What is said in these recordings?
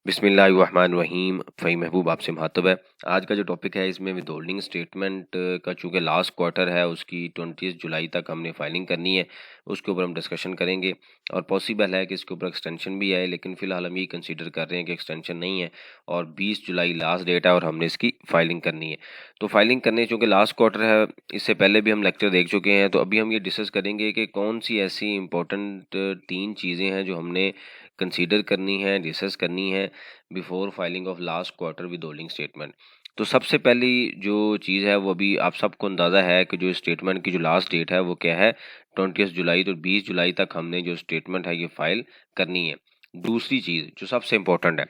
बिस्मिल्लाहिर्रहमानिर्रहीम। फ़हीम महबूब आपसे मुखातब है। आज का जो टॉपिक है इसमें विदहोल्डिंग स्टेटमेंट का चूँकि लास्ट क्वार्टर है उसकी 20 जुलाई तक हमने फाइलिंग करनी है, उसके ऊपर हम डिस्कशन करेंगे और पॉसिबल है कि इसके ऊपर एक्सटेंशन भी आए, लेकिन फ़िलहाल हम ये कंसीडर कर रहे हैं कि एक्सटेंशन नहीं है और 20 जुलाई लास्ट डेट है और हमने इसकी फाइलिंग करनी है। तो फाइलिंग करने चूँकि लास्ट क्वार्टर है, इससे पहले भी हम लेक्चर देख चुके हैं, तो अभी हम ये डिस्कस करेंगे कि कौन सी ऐसी इंपॉर्टेंट 3 चीज़ें हैं जो हमने कंसीडर करनी है, डिस्कस करनी है before filing of last quarter withholding statement. तो सबसे पहली जो चीज़ है वो अभी आप सबको अंदाज़ा है कि जो स्टेटमेंट की जो लास्ट डेट है वो क्या है, 20 जुलाई। तो 20 जुलाई तक हमने जो स्टेटमेंट है ये फाइल करनी है। दूसरी चीज़ जो सबसे इम्पोर्टेंट है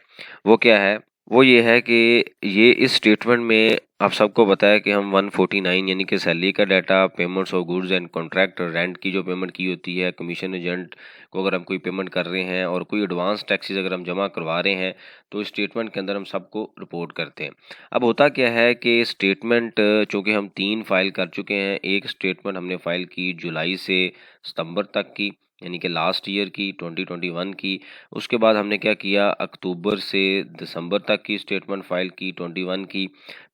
वो क्या है, वो ये है कि ये इस स्टेटमेंट में आप सबको पता है कि हम 149 यानी कि सैलरी का data, payments of goods and contract, rent की जो पेमेंट की होती है, कमीशन एजेंट को अगर हम कोई पेमेंट कर रहे हैं और कोई एडवांस टैक्सेस अगर हम जमा करवा रहे हैं तो इस स्टेटमेंट के अंदर हम सबको रिपोर्ट करते हैं। अब होता क्या है कि स्टेटमेंट चूँकि हम 3 फाइल कर चुके हैं, एक स्टेटमेंट हमने फाइल की जुलाई से सितंबर तक की यानी कि लास्ट ईयर की 2021 की। उसके बाद हमने क्या किया, अक्टूबर से दिसंबर तक की स्टेटमेंट फाइल की 21 की।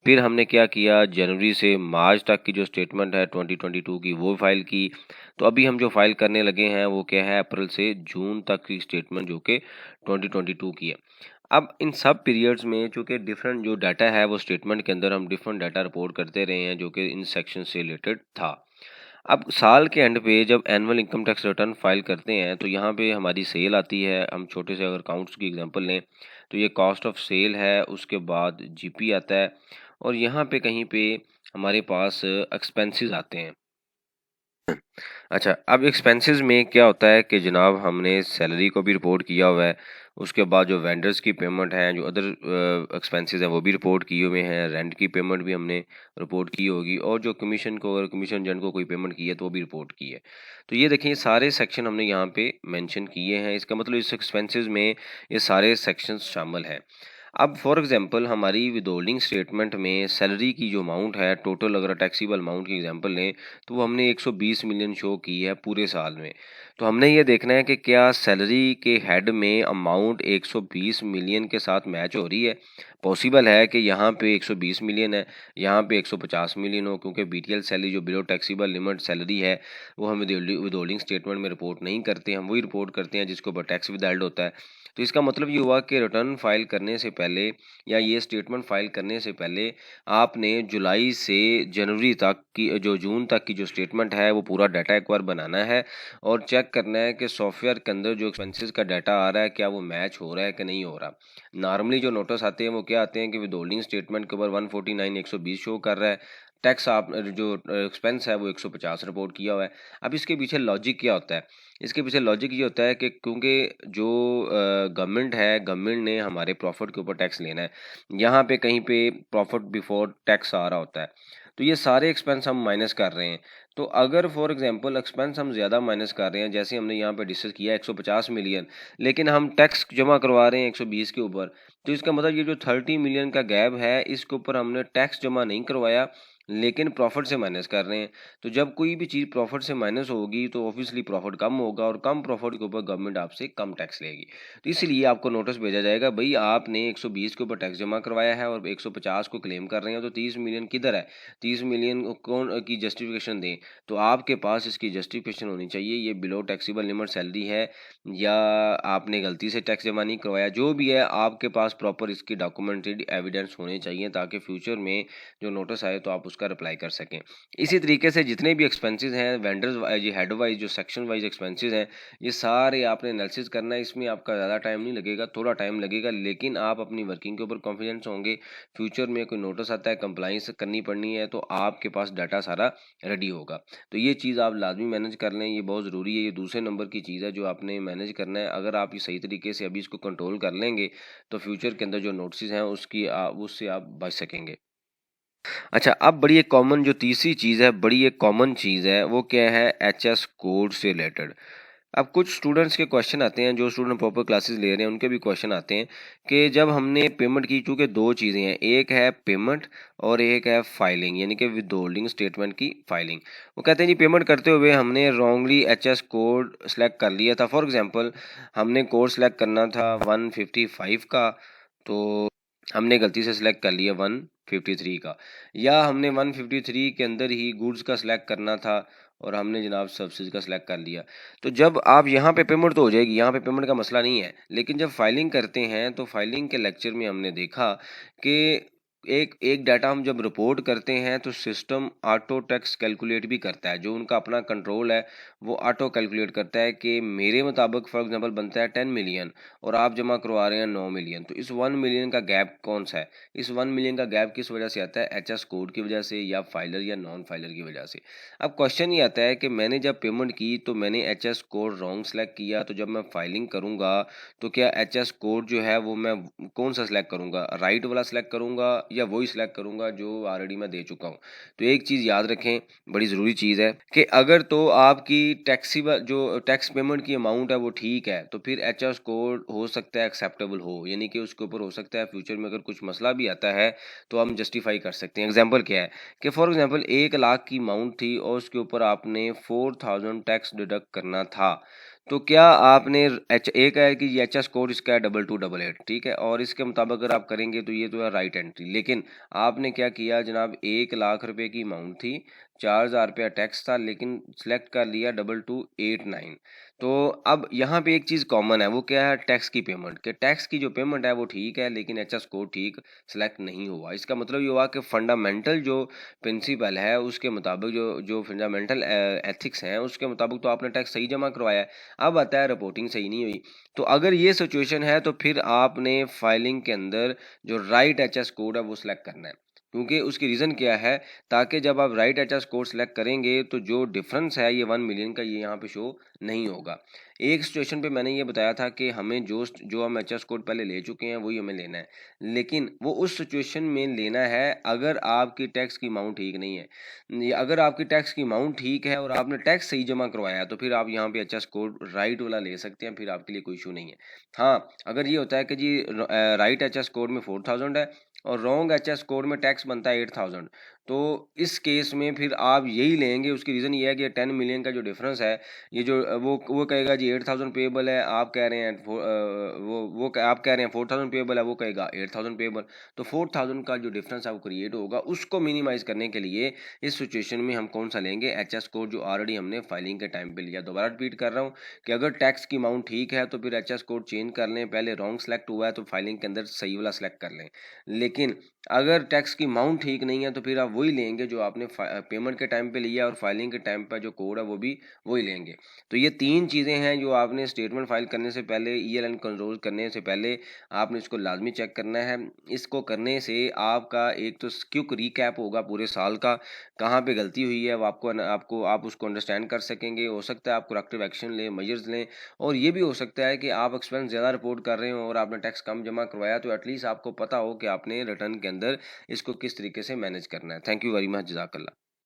फिर हमने क्या किया, जनवरी से मार्च तक की जो स्टेटमेंट है 2022 की वो फाइल की। तो अभी हम जो फाइल करने लगे हैं वो क्या है, अप्रैल से जून तक की स्टेटमेंट जो कि 2022 की है। अब इन सब पीरियड्स में चूँकि डिफरेंट जो डाटा है वो स्टेटमेंट के अंदर हम डिफरेंट डाटा रिपोर्ट करते रहे हैं जो कि इन सेक्शन से रिलेटेड था। अब साल के एंड पे जब annual income tax return file करते हैं तो यहाँ पे हमारी सेल आती है। हम छोटे से अगर अकाउंट्स की एग्जांपल लें तो ये कॉस्ट ऑफ सेल है, उसके बाद जीपी आता है और यहाँ पे कहीं पे हमारे पास एक्सपेंसेस आते हैं। अच्छा, अब एक्सपेंसेस में क्या होता है कि जनाब हमने सैलरी को भी रिपोर्ट किया हुआ है, उसके बाद जो वेंडर्स की पेमेंट है, जो अदर एक्सपेंसेस हैं वो भी रिपोर्ट किए हुए हैं, रेंट की पेमेंट भी हमने रिपोर्ट की होगी और जो कमीशन को अगर कमीशन एजेंट को कोई पेमेंट की है तो वो भी रिपोर्ट की है। तो ये देखें, ये सारे सेक्शन हमने यहाँ पे मेंशन किए हैं। इसका मतलब इस एक्सपेंसेस में ये सारे सेक्शंस शामिल हैं। अब फॉर एग्जांपल हमारी विदहोल्डिंग स्टेटमेंट में सैलरी की जो अमाउंट है टोटल, अगर टैक्सीबल अमाउंट की एग्जांपल लें तो वो हमने 120 मिलियन शो की है पूरे साल में। तो हमने ये देखना है कि क्या सैलरी के हेड में अमाउंट 120 मिलियन के साथ मैच हो रही है। पॉसिबल है कि यहाँ पे 120 मिलियन है, यहाँ पे 150 मिलियन हो, क्योंकि बीटीएल सैलरी जो बिलो टैक्सीबल लिमिट सैलरी है वो हम विदहोल्डिंग स्टेटमेंट में रिपोर्ट नहीं करते, हम वही रिपोर्ट करते हैं जिसके ऊपर टैक्स विदहेल्ड होता है। तो इसका मतलब ये हुआ कि रिटर्न फाइल करने से पहले या ये स्टेटमेंट फाइल करने से पहले आपने जुलाई से जनवरी तक की जो जून तक की जो स्टेटमेंट है वो पूरा डाटा एक बार बनाना है और चेक करना है कि सॉफ्टवेयर के अंदर जो एक्सपेंसेस का डाटा आ रहा है क्या वो मैच हो रहा है कि नहीं हो रहा। नॉर्मली जो नोटिस आते हैं वो क्या आते हैं कि विदहोल्डिंग स्टेटमेंट के ऊपर 149 120 शो कर रहा है, टैक्स आप जो एक्सपेंस है वो 150 रिपोर्ट किया हुआ है। अब इसके पीछे लॉजिक क्या होता है, इसके पीछे लॉजिक ये होता है कि क्योंकि जो गवर्नमेंट है, गवर्नमेंट ने हमारे प्रॉफिट के ऊपर टैक्स लेना है। यहाँ पे कहीं पे प्रॉफिट बिफोर टैक्स आ रहा होता है, तो ये सारे एक्सपेंस हम माइनस कर रहे हैं। तो अगर फॉर एग्जांपल एक्सपेंस हम ज़्यादा माइनस कर रहे हैं, जैसे हमने यहाँ पे डिस्कस किया 150 मिलियन, लेकिन हम टैक्स जमा करवा रहे हैं 120 के ऊपर, तो इसका मतलब ये जो 30 मिलियन का गैप है इसके ऊपर हमने टैक्स जमा नहीं करवाया लेकिन प्रॉफिट से माइनस कर रहे हैं। तो जब कोई भी चीज़ प्रॉफिट से माइनस होगी तो ऑब्वियसली प्रॉफिट कम होगा और कम प्रॉफिट के ऊपर गवर्नमेंट आपसे कम टैक्स लेगी। तो इसलिए आपको नोटिस भेजा जाएगा, भाई आपने 120 के ऊपर टैक्स जमा करवाया है और 150 को क्लेम कर रहे हैं, तो 30 मिलियन किधर है, 30 मिलियन कौन की जस्टिफिकेशन दें। तो आपके पास इसकी जस्टिफिकेशन होनी चाहिए, ये बिलो टैक्सीबल लिमिट सैलरी है या आपने गलती से टैक्स जमा नहीं करवाया, जो भी है आपके पास प्रॉपर इसकी डॉक्यूमेंटेड एविडेंस होने चाहिए ताकि फ्यूचर में जो नोटिस आए तो आप उसका रिप्लाई कर सकें। इसी तरीके से जितने भी एक्सपेंसेस हैं वेंडर्स वाइज, हेड वाइज, जो सेक्शन वाइज एक्सपेंसेस हैं, ये सारे आपने एनालिसिस करना है। इसमें आपका ज़्यादा टाइम नहीं लगेगा, थोड़ा टाइम लगेगा, लेकिन आप अपनी वर्किंग के ऊपर कॉन्फिडेंस होंगे। फ्यूचर में कोई नोटिस आता है, कंप्लाइंस करनी पड़नी है, तो आपके पास डाटा सारा रेडी होगा। तो ये चीज़ आप लाजमी मैनेज कर लें, ये बहुत ज़रूरी है। ये दूसरे नंबर की चीज़ है जो आपने मैनेज करना है। अगर आप ये सही तरीके से अभी इसको कंट्रोल कर लेंगे तो फ्यूचर के अंदर जो नोटिस हैं उससे आप बच सकेंगे। अच्छा, अब बड़ी एक कॉमन जो तीसरी चीज़ है, बड़ी एक कॉमन चीज़ है, वो क्या है, एचएस कोड से रिलेटेड। अब कुछ स्टूडेंट्स के क्वेश्चन आते हैं, जो स्टूडेंट प्रॉपर क्लासेस ले रहे हैं उनके भी क्वेश्चन आते हैं कि जब हमने पेमेंट की, चूँकि 2 चीज़ें हैं, एक है पेमेंट और एक है फाइलिंग, यानी कि विथहोल्डिंग स्टेटमेंट की फाइलिंग। वो कहते हैं जी पेमेंट करते हुए हमने रॉन्गली एचएस कोड सेलेक्ट कर लिया था। फॉर एग्जांपल हमने कोड सेलेक्ट करना था 155 का, तो हमने गलती से सेलेक्ट कर लिया 153 का, या हमने 153 के अंदर ही गुड्स का सिलेक्ट करना था और हमने जनाब सर्विसेज का सिलेक्ट कर लिया। तो जब आप यहाँ पे पेमेंट तो हो जाएगी, यहाँ पे पेमेंट का मसला नहीं है, लेकिन जब फाइलिंग करते हैं तो फाइलिंग के लेक्चर में हमने देखा कि एक एक डाटा हम जब रिपोर्ट करते हैं तो सिस्टम ऑटो टैक्स कैलकुलेट भी करता है, जो उनका अपना कंट्रोल है वो ऑटो कैलकुलेट करता है कि मेरे मुताबिक फॉर एग्जांपल बनता है 10 मिलियन और आप जमा करवा रहे हैं 9 मिलियन, तो इस 1 मिलियन का गैप कौन सा है? इस 1 मिलियन का गैप किस वजह से आता है? एचएस कोड की वजह से या फाइलर या नॉन फाइलर की वजह से। अब क्वेश्चन ये आता है कि मैंने जब पेमेंट की तो मैंने एचएस कोड रॉन्ग सेलेक्ट किया, तो जब मैं फाइलिंग करूंगा तो क्या एचएस कोड जो है वो मैं कौन सा सिलेक्ट करूंगा? राइट वाला सिलेक्ट करूंगा या वही सिलेक्ट करूंगा जो ऑलरेडी मैं दे चुका हूं? तो एक चीज़ याद रखें, बड़ी ज़रूरी चीज़ है कि अगर तो आपकी टैक्सीबल जो टैक्स पेमेंट की अमाउंट है वो ठीक है, तो फिर एचएस कोड हो सकता है एक्सेप्टेबल हो, यानी कि उसके ऊपर हो सकता है फ्यूचर में अगर कुछ मसला भी आता है तो हम जस्टिफाई कर सकते हैं। एग्जाम्पल क्या है कि फॉर एग्जाम्पल 1 लाख की अमाउंट थी और उसके ऊपर आपने 4000 टैक्स डिडक्ट करना था, तो क्या आपने एक है कि ये एचएस कोड इसका है 2288, ठीक है, और इसके मुताबिक अगर आप करेंगे तो ये तो है राइट एंट्री, लेकिन आपने क्या किया जनाब, 1 लाख रुपए की अमाउंट थी, 4000 रुपया टैक्स था, लेकिन सेलेक्ट कर लिया 2289। तो अब यहाँ पे एक चीज़ कॉमन है, वो क्या है? टैक्स की पेमेंट, कि टैक्स की जो पेमेंट है वो ठीक है लेकिन एचएस कोड ठीक सेलेक्ट नहीं हुआ। इसका मतलब ये हुआ कि फंडामेंटल जो प्रिंसिपल है उसके मुताबिक, जो जो फंडामेंटल एथिक्स हैं उसके मुताबिक तो आपने टैक्स सही जमा करवाया है। अब आता है रिपोर्टिंग सही नहीं हुई। तो अगर ये सिचुएशन है तो फिर आपने फाइलिंग के अंदर जो राइट एचएस कोड है वो सिलेक्ट करना है, क्योंकि उसकी रीज़न क्या है, ताकि जब आप राइट एचएस कोड सेलेक्ट करेंगे तो जो डिफरेंस है ये 1 मिलियन का ये यहाँ पे शो नहीं होगा। एक सिचुएशन पे मैंने ये बताया था कि हमें जो हम एचएस कोड पहले ले चुके हैं वही हमें लेना है, लेकिन वो उस सिचुएशन में लेना है अगर आपकी टैक्स की अमाउंट ठीक नहीं है। अगर आपकी टैक्स की अमाउंट ठीक है और आपने टैक्स सही जमा करवाया है तो फिर आप यहाँ पे एचएस कोड राइट वाला ले सकते हैं, फिर आपके लिए कोई इशू नहीं है। हाँ, अगर ये होता है कि जी राइट एचएस कोड में 4000 है और रॉन्ग एचएस कोड में टैक्स बनता है 8000, तो इस केस में फिर आप यही लेंगे। उसकी रीज़न ये है कि 10 मिलियन का जो डिफरेंस है, ये जो वो कहेगा जी 8000 पेएबल है, आप कह रहे हैं आप कह रहे हैं 4000 पेएबल है, वो कहेगा 8000 पेएबल। तो 4000 का जो डिफरेंस है वो क्रिएट होगा, उसको मिनिमाइज करने के लिए इस सिचुएशन में हम कौन सा लेंगे? एचएस कोड जो ऑलरेडी हमने फाइलिंग के टाइम पे लिया। दोबारा रिपीट कर रहा हूँ कि अगर टैक्स की अमाउंट ठीक है तो फिर एचएस कोड चेंज कर लें, पहले रॉन्ग सेलेक्ट हुआ है तो फाइलिंग के अंदर सही वाला सेलेक्ट कर लें। लेकिन अगर टैक्स की अमाउंट ठीक नहीं है तो फिर आप वही लेंगे जो आपने पेमेंट के टाइम पे लिया, और फाइलिंग के टाइम पर जो कोड है वो भी वही लेंगे। तो ये 3 चीज़ें हैं जो आपने स्टेटमेंट फाइल करने से पहले, ईएलएन कंट्रोल करने से पहले आपने इसको लाजमी चेक करना है। इसको करने से आपका एक तो क्विक रिकैप होगा पूरे साल का, कहाँ पे गलती हुई है वो आपको आप उसको अंडरस्टैंड कर सकेंगे। हो सकता है आप करेक्टिव एक्शन लें, मेजर्स लें, और ये भी हो सकता है कि आप एक्सपेंस ज़्यादा रिपोर्ट कर रहे हो और आपने टैक्स कम जमा करवाया, तो एटलीस्ट आपको पता हो कि आपने रिटर्न के अंदर इसको किस तरीके से मैनेज करना है। थैंक यू वेरी मच, जज़ाकल्लाह।